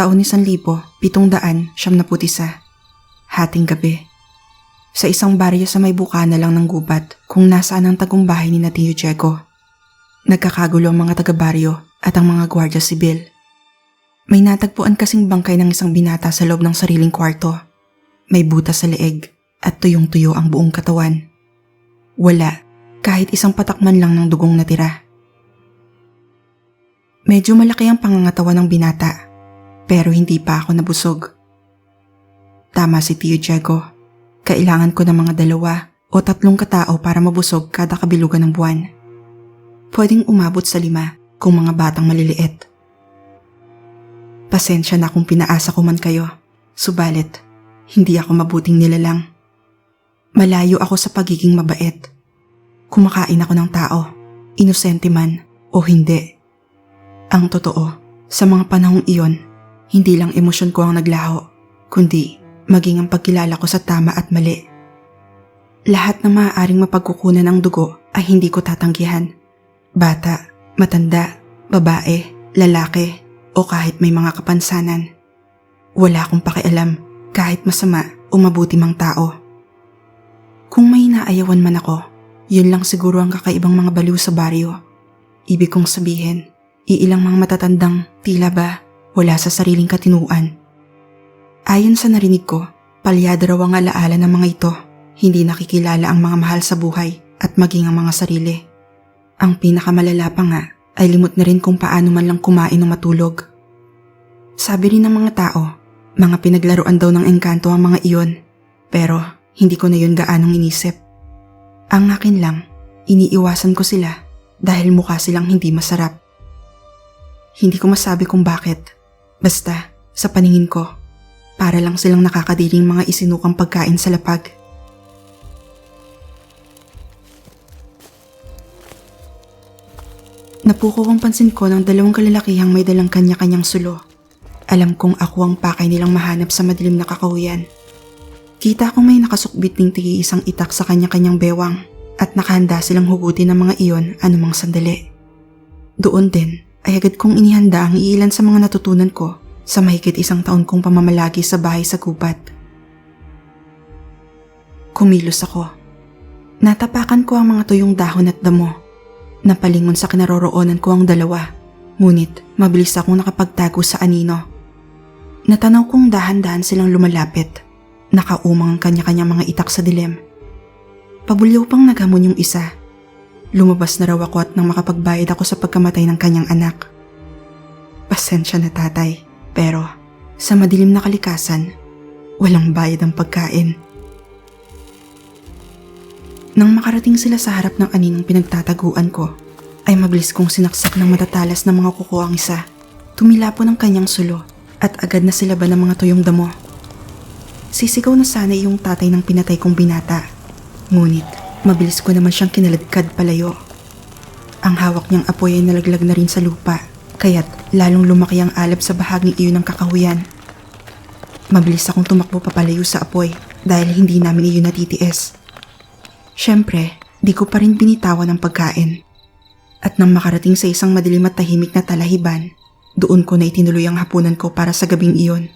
Taon 1771, hating gabi. Sa isang baryo sa may bukana lang ng gubat kung nasaan ang tagumpay ni na Tio Diego. Nagkakagulo ang mga taga-baryo at ang mga gwardya sibil. May natagpuan kasing bangkay ng isang binata sa loob ng sariling kwarto. May butas sa leeg at tuyong-tuyo ang buong katawan. Wala, kahit isang patakman lang ng dugong natira. Medyo malaki ang pangangatawan ng binata, pero hindi pa ako nabusog. Tama si Tio Diego. Kailangan ko ng mga 2 o 3 katao para mabusog kada kabilugan ng buwan. Pwedeng umabot sa 5 kung mga batang maliliit. Pasensya na kung pinaasa ko man kayo, subalit hindi ako mabuting nilalang. Malayo ako sa pagiging mabait. Kumakain ako ng tao, inosente man o hindi. Ang totoo, sa mga panahong iyon, hindi lang emosyon ko ang naglaho, kundi maging ang pagkilala ko sa tama at mali. Lahat na maaaring mapagkukunan ng dugo ay hindi ko tatanggihan. Bata, matanda, babae, lalaki, o kahit may mga kapansanan. Wala akong pakialam kahit masama o mabuti mang tao. Kung may naayawan man ako, yun lang siguro ang kakaibang mga baliw sa baryo. Ibig kong sabihin, iilang mga matatandang tila ba wala sa sariling katinuan. Ayon sa narinig ko, palyado raw ang alaala ng mga ito, hindi nakikilala ang mga mahal sa buhay at maging ang mga sarili. Ang pinakamalala pa nga ay limot na rin kung paano man lang kumain o matulog. Sabi rin ng mga tao, mga pinaglaruan daw ng engkanto ang mga iyon, pero hindi ko na yun gaanong inisip. Ang akin lang, iniiwasan ko sila dahil mukha silang hindi masarap. Hindi ko masabi kung bakit, basta sa paningin ko, para lang silang nakakadiring mga isinukang pagkain sa lapag. Napuko ang pansin ko ng 2 kalalakihang may dalang kanya-kanyang sulo. Alam kong ako ang pakay nilang mahanap sa madilim na kakahuyan. Kita kong may nakasukbit ng tigi-isang itak sa kanya-kanyang bewang at nakahanda silang hugutin ng mga iyon anumang sandali. Doon din ay agad kong inihanda ang iilan sa mga natutunan ko sa mahigit 1 taon kong pamamalagi sa bahay sa gubat. Kumilos ako. Natapakan ko ang mga tuyong dahon at damo. Napalingon sa kinaroroonan ko ang 2, ngunit mabilis akong nakapagtago sa anino. Natanaw kong dahan-dahan silang lumalapit. Nakaumang ang kanya-kanyang mga itak sa dilim. Pabulyaw pang naghamon yung isa. Lumabas na raw ako at nang makapagbayad ako sa pagkamatay ng kanyang anak. Pasensya na tatay. Pero sa madilim na kalikasan, walang bayad ang pagkain. Nang makarating sila sa harap ng aninong pinagtataguan ko, ay mabilis kong sinaksak ng matatalas na mga kuko ang isa. Tumilapo ng kanyang sulo at agad na sila ba ng mga tuyong damo. Sisigaw na sana yung tatay ng pinatay kong binata. Ngunit mabilis ko naman siyang kinaladkad palayo. Ang hawak niyang apoy ay nalaglag na rin sa lupa. Kaya't lalong lumaki ang alab sa bahaging iyon ng kakahuyan. Mabilis akong tumakbo papalayo sa apoy dahil hindi namin iyon natitiis. Siyempre, di ko pa rin binitawan ang pagkain. At nang makarating sa isang madilim at tahimik na talahiban, doon ko na itinuloy ang hapunan ko para sa gabing iyon.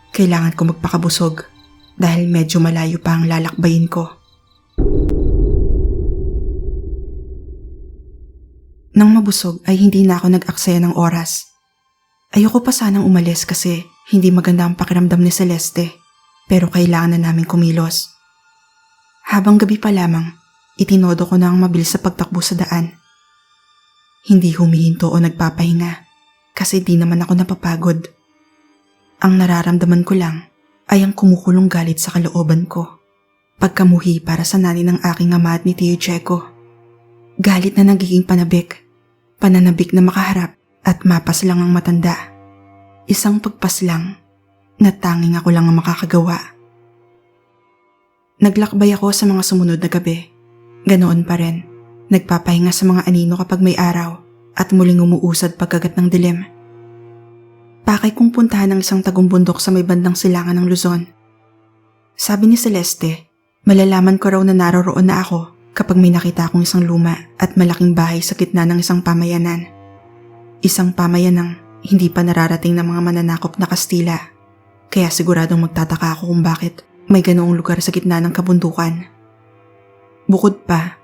Kailangan ko magpakabusog dahil medyo malayo pa ang lalakbayin ko. Nang mabusog ay hindi na ako nag-aksaya ng oras. Ayoko pa sanang umalis kasi hindi maganda ang pakiramdam ni Celeste, pero kailangan na namin kumilos. Habang gabi pa lamang, itinodo ko na ang mabilis sa pagtakbo sa daan. Hindi humihinto o nagpapahinga kasi di naman ako napapagod. Ang nararamdaman ko lang ay ang kumukulong galit sa kalooban ko. Pagkamuhi para sa nanay ng aking ama at ni Tio Diego. Galit na nagiging panabik. Pananabik na makaharap at mapas lang ang matanda. Isang pagpas lang na tanging ako lang ang makakagawa. Naglakbay ako sa mga sumunod na gabi. Ganoon pa rin, nagpapahinga sa mga anino kapag may araw at muling umuusad pagkagat ng dilim. Pakay kong puntahan ng isang tagumpundok sa may bandang silangan ng Luzon. Sabi ni Celeste, malalaman ko raw na naroroon na ako kapag may nakita akong isang luma at malaking bahay sa gitna ng isang pamayanan. Isang pamayanang hindi pa nararating ng mga mananakop na Kastila. Kaya siguradong magtataka ako kung bakit may ganoong lugar sa gitna ng kabundukan. Bukod pa,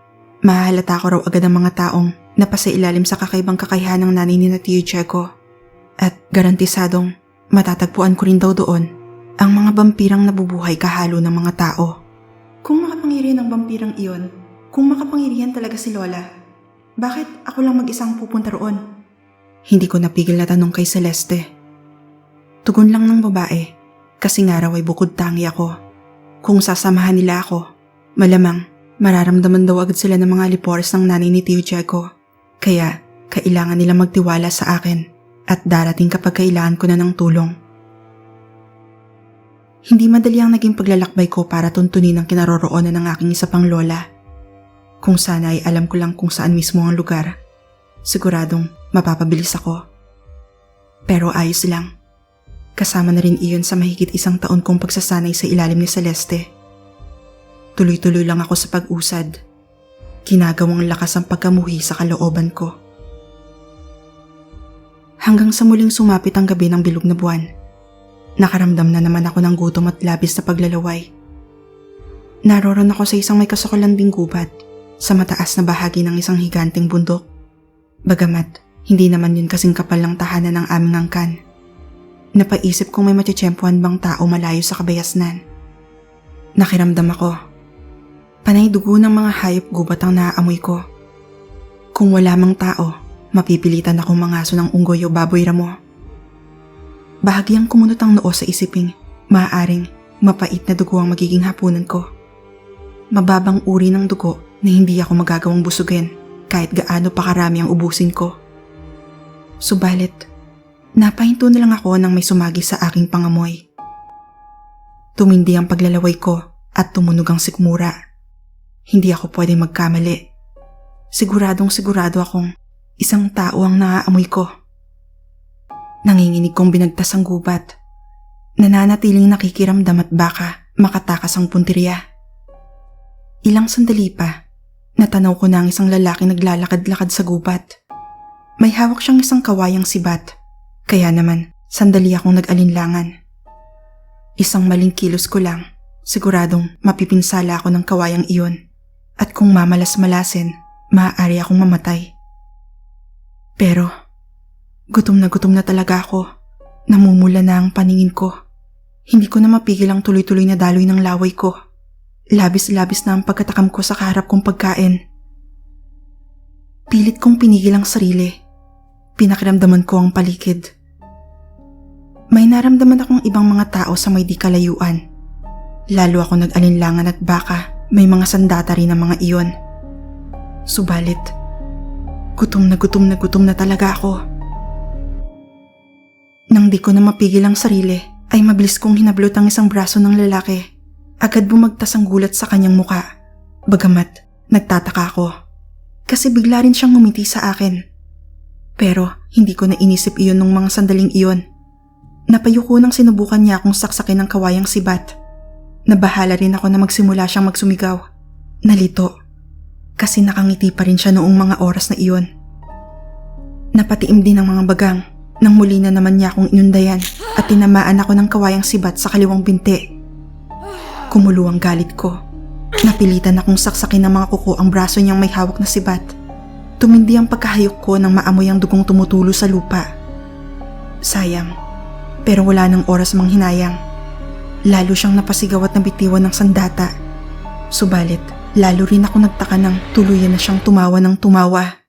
mahahalata ko raw agad ang mga taong napasailalim sa kakaibang kakayahan ng nanay ni na Tio Checo. At garantisadong matatagpuan ko rin daw doon ang mga vampirang nabubuhay kahalo ng mga tao. Kung makapangyarihan ng vampirang iyon, kung makapangyarihan talaga si Lola, bakit ako lang mag-isang pupunta roon? Hindi ko napigil na tanong kay Celeste. Tugon lang ng babae, kasi nga raw ay bukod tangi ako. Kung sasamahan nila ako, malamang mararamdaman daw agad sila ng mga alipores ng nanay ni Tio Checo. Kaya kailangan nila magtiwala sa akin at darating kapag kailangan ko na ng tulong. Hindi madali ang naging paglalakbay ko para tuntunin ang kinaroroonan ng aking isa pang lola. Kung sana ay alam ko lang kung saan mismo ang lugar, siguradong mapapabilis ako. Pero ayos lang. Kasama na rin iyon sa mahigit 1 taon kong pagsasanay sa ilalim ni Celeste. Tuloy-tuloy lang ako sa pag-usad. Ginagawang lakas ang pagkamuhi sa kalooban ko. Hanggang sa muling sumapit ang gabi ng bilog na buwan, nakaramdam na naman ako ng gutom at labis na paglalaway. Naroon ako sa isang may kasukalan ding gubat sa mataas na bahagi ng isang higanteng bundok. Bagamat hindi naman yun kasing kapal ng tahanan ng aming angkan. Napaisip kung may matitsyempuhan bang tao malayo sa kabayasnan. Nakiramdam ako. Panay dugo ng mga hayop gubat ang naaamoy ko. Kung wala mang tao, mapipilitan akong mangaso ng unggoy o baboy ramo. Bahagyang kumunot ang noo sa isiping maaaring mapait na dugo ang magiging hapunan ko. Mababang uri ng dugo na hindi ako magagawang busugin kahit gaano pa karami ang ubusin ko. Subalit, napahinto na lang ako nang may sumagi sa aking pangamoy. Tumindi ang paglalaway ko at tumunog ang sikmura. Hindi ako pwedeng magkamali. Siguradong sigurado akong isang tao ang naaamoy ko. Nanginginig kong binagtas ang gubat. Nananatiling nakikiramdam at baka makatakas ang puntirya. Ilang sandali pa, natanaw ko na ang isang lalaki naglalakad-lakad sa gubat. May hawak siyang isang kawayang sibat, kaya naman sandali akong nag-alinlangan. Isang maling kilos ko lang, siguradong mapipinsala ako ng kawayang iyon at kung mamalas-malasin, maaari akong mamatay. Pero gutom na talaga ako. Namumula na ang paningin ko. Hindi ko na mapigil ang tuloy-tuloy na daloy ng laway ko. Labis-labis na ang pagkatakam ko sa kaharap kong pagkain. Pilit kong pinigil ang sarili. Pinakiramdaman ko ang paligid. May naramdaman akong ibang mga tao sa may di kalayuan. Lalo ako nag-alinlangan at baka may mga sandata rin ang mga iyon. Subalit, gutom na talaga ako. Nang di ko na mapigil ang sarili, ay mabilis kong hinablot ang isang braso ng lalaki. Agad bumagtas ang gulat sa kanyang muka. Bagamat, nagtataka ako. Kasi bigla rin siyang ngumiti sa akin. Pero, hindi ko na inisip iyon nung mga sandaling iyon. Napayuko nang sinubukan niya akong saksakin ng kawayang sibat. Nabahala rin ako na magsimula siyang magsumigaw. Nalito. Kasi nakangiti pa rin siya noong mga oras na iyon. Napatiim din ang mga bagang nang muli na naman niya akong inundayan at tinamaan ako ng kawayang sibat sa kaliwang binti. Kumulo ang galit ko. Napilitan akong saksakin ng mga kuko ang braso niyang may hawak na sibat. Tumindi ang pagkahayok ko nang maamoy ang dugong tumutulo sa lupa. Sayang, pero wala nang oras manghinayang. Lalo siyang napasigaw at nabitiwan ng sandata. Subalit, lalo rin ako nagtaka nang tuluyan na siyang tumawa ng tumawa.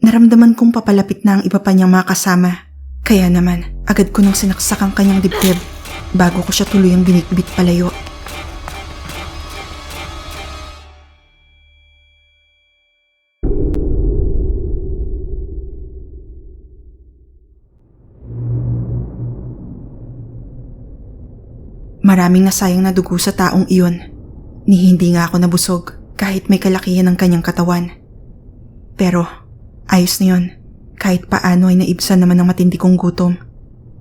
Naramdaman kong papalapit na ang iba pa niyang mga kasama. Kaya naman, agad ko nang sinaksak ang kanyang dibdib bago ko siya tuluyang binitbit palayo. Maraming nasayang na dugo sa taong iyon. Ni hindi nga ako nabusog kahit may kalakihan ng kanyang katawan. Pero ayos na yun. Kahit paano ay naibsan naman ng matindi kong gutom.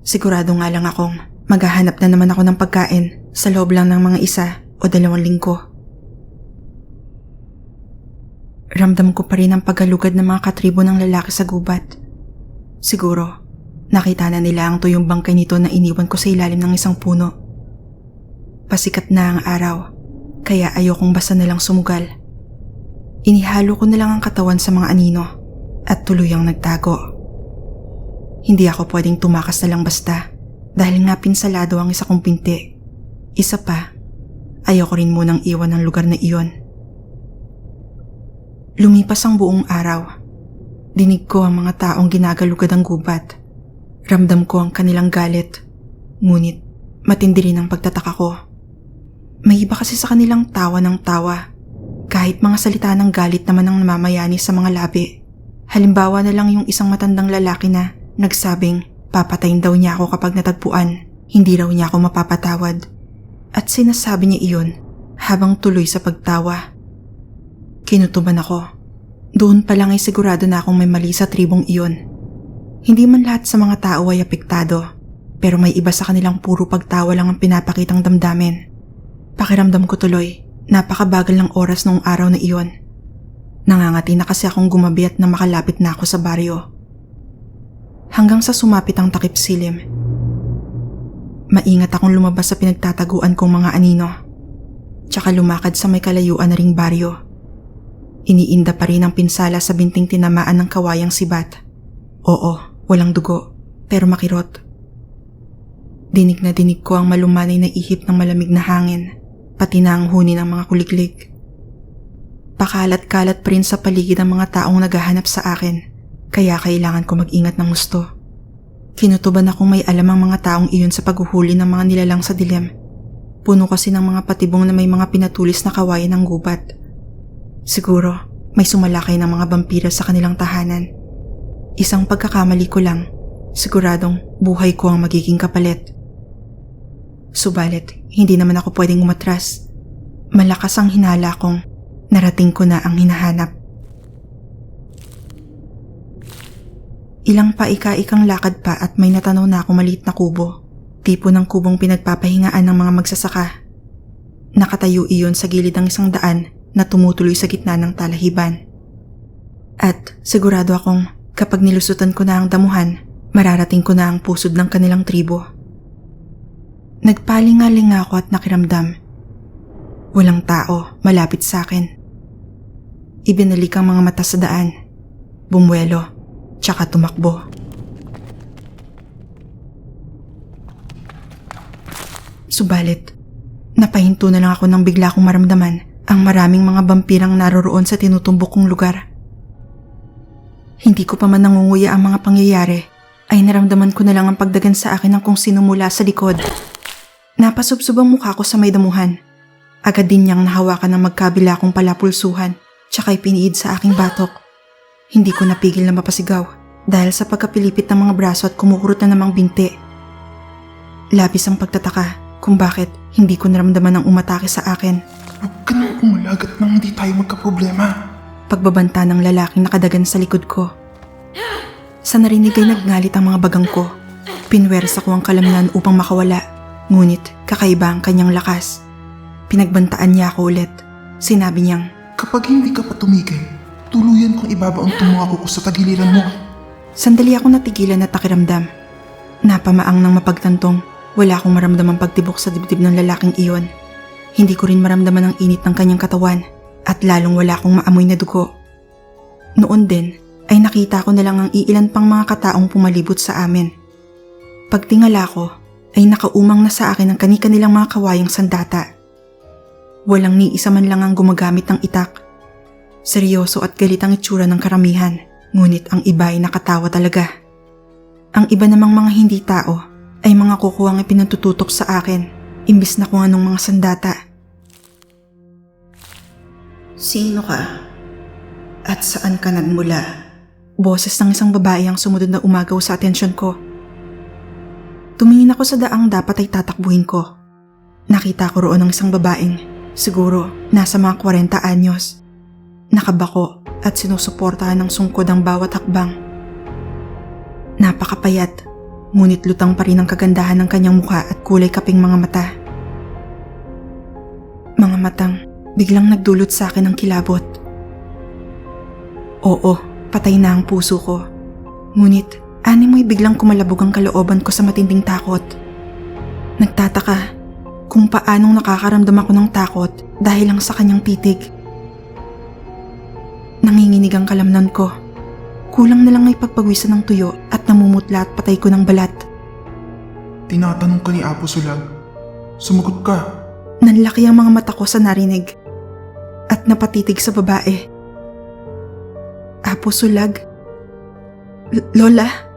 Sigurado nga lang akong maghahanap na naman ako ng pagkain sa loob lang ng mga 1 o 2 linggo. Ramdam ko pa rin ang paggalugad ng mga katribo ng lalaki sa gubat. Siguro, Nakita na nila ang tuyong bangkay nito na iniwan ko sa ilalim ng isang puno. Pasikat na ang araw, kaya ayokong basta nalang sumugal. Inihalo ko na lang ang katawan sa mga anino at tuluyang nagtago. Hindi ako pwedeng tumakas na lang basta dahil nga pinsalado ang isa kong pinti. Isa pa, ayoko rin munang iwan ang lugar na iyon. Lumipas ang buong araw. Dinig ko ang mga taong ginagalugad ang gubat. Ramdam ko ang kanilang galit. Ngunit matindi rin ang pagtataka ko. May iba kasi sa kanilang tawa ng tawa. Kahit mga salita ng galit naman ang namamayani sa mga labi. Halimbawa na lang yung isang matandang lalaki na nagsabing papatayin daw niya ako kapag natagpuan. Hindi raw niya ako mapapatawad. At sinasabi niya iyon habang tuloy sa pagtawa. Kinutuban ako. Doon pa lang ay sigurado na akong may mali sa tribong iyon. Hindi man lahat sa mga tao ay apektado, pero may iba sa kanilang puro pagtawa lang ang pinapakitang damdamin. Pakiramdam ko tuloy, napakabagal ng oras noong araw na iyon. Nangangati na kasi akong gumabi at na makalapit na ako sa baryo. Hanggang sa sumapit ang takip silim. Maingat akong lumabas sa pinagtataguan kong mga anino. Tsaka lumakad sa may kalayuan na ring baryo. Iniinda pa rin ang pinsala sa binting tinamaan ng kawayang sibat. Oo, walang dugo, pero makirot. Dinig na dinig ko ang malumanay na ihip ng malamig na hangin, pati na ang huni ng mga kuliglig. Pakalat-kalat pa rin sa paligid ang mga taong naghahanap sa akin, kaya kailangan ko mag-ingat ng gusto. Kinutuban akong may alam ang mga taong iyon sa paghuhuli ng mga nilalang sa dilim. Puno kasi ng mga patibong na may mga pinatulis na kawayan ng gubat. Siguro, may sumalakay ng mga vampira sa kanilang tahanan. Isang pagkakamali ko lang, siguradong buhay ko ang magiging kapalit. Subalit, hindi naman ako pwedeng umatras. Malakas ang hinala kong narating ko na ang hinahanap. Ilang paika-ikang lakad pa at may natanaw na ako maliit na kubo. Tipo ng kubong pinagpapahingaan ng mga magsasaka. Nakatayo iyon sa gilid ng isang daan na tumutuloy sa gitna ng talahiban. At sigurado akong kapag nilusutan ko na ang damuhan, mararating ko na ang pusod ng kanilang tribo. Nagpalingalinga ako at nakiramdam. Walang tao malapit sa akin. Ibinalik ang mga mata sa daan, bumuelo, tsaka tumakbo. Subalit, napahinto na lang ako nang bigla kong maramdaman ang maraming mga vampirang naroroon sa tinutumbok kong lugar. Hindi ko pa man nangunguya ang mga pangyayari, ay naramdaman ko na lang ang pagdagan sa akin ng kung sino mula sa likod. Napasubsob ang mukha ko sa may damuhan. Agad din niyang nahawakan ng magkabila kong palapulsuhan, tsaka ipiniid sa aking batok. Hindi ko napigil na mapasigaw dahil sa pagkapilipit ng mga braso at kumukurot na namang binti. Labis ang pagtataka kung bakit hindi ko naramdaman ang umatake sa akin. Huwag ka nang umalagat nang hindi tayo magkaproblema. Pagbabanta ng lalaking nakadagan sa likod ko. Sa narinig ay nagngalit ang mga bagang ko. Pinwersa ko ang kalamnan upang makawala, ngunit kakaiba ang kanyang lakas. Pinagbantaan niya ako ulit. Sinabi niyang, Kapag hindi ka pa tumigil, tuluyan kong ibabaon tumuha ko sa tagiliran mo. Sandali ako natigilan at nakiramdam. Napamaang ng mapagtantong, wala akong maramdamang pagtibok sa dibdib ng lalaking iyon. Hindi ko rin maramdaman ang init ng kanyang katawan at lalong wala akong maamoy na dugo. Noon din ay nakita ko na lang ang iilan pang mga kataong pumalibot sa amin. Pagtingala ko ay nakaumang na sa akin ang kani-kanilang mga kawayang sandata. Walang ni isa man lang ang gumagamit ng itak. Seryoso at galit ang itsura ng karamihan, ngunit ang iba ay nakatawa talaga. Ang iba namang mga hindi tao ay mga kukuwang ipinatututok sa akin, imbis na kung anong mga sandata. Sino ka? At saan ka nagmula? Boses ng isang babae ang sumunod na umagaw sa atensyon ko. Tumingin ako sa daang dapat ay tatakbuhin ko. Nakita ko roon ang isang babaeng, siguro nasa mga 40 anyos. Nakabako at sinusuportahan ng sungkod ang bawat hakbang. Napakapayat, ngunit lutang pa rin ang kagandahan ng kanyang mukha at kulay kaping mga mata. Mga matang biglang nagdulot sa akin ng kilabot. Oo, patay na ang puso ko. Ngunit Animoy biglang kumalabog ang kalooban ko sa matinding takot. Nagtataka kung paanong nakakaramdam ako ng takot dahil lang sa kanyang titig. Nanginginig ang kalamnan ko. Kulang na lang ay pagpawisan ng tuyo at namumutla at patay ko ng balat. Tinatanong ka ni Apo Sulag. Sumagot ka. Nanlaki ang mga mata ko sa narinig at napatitig sa babae. Apo Sulag? Lola?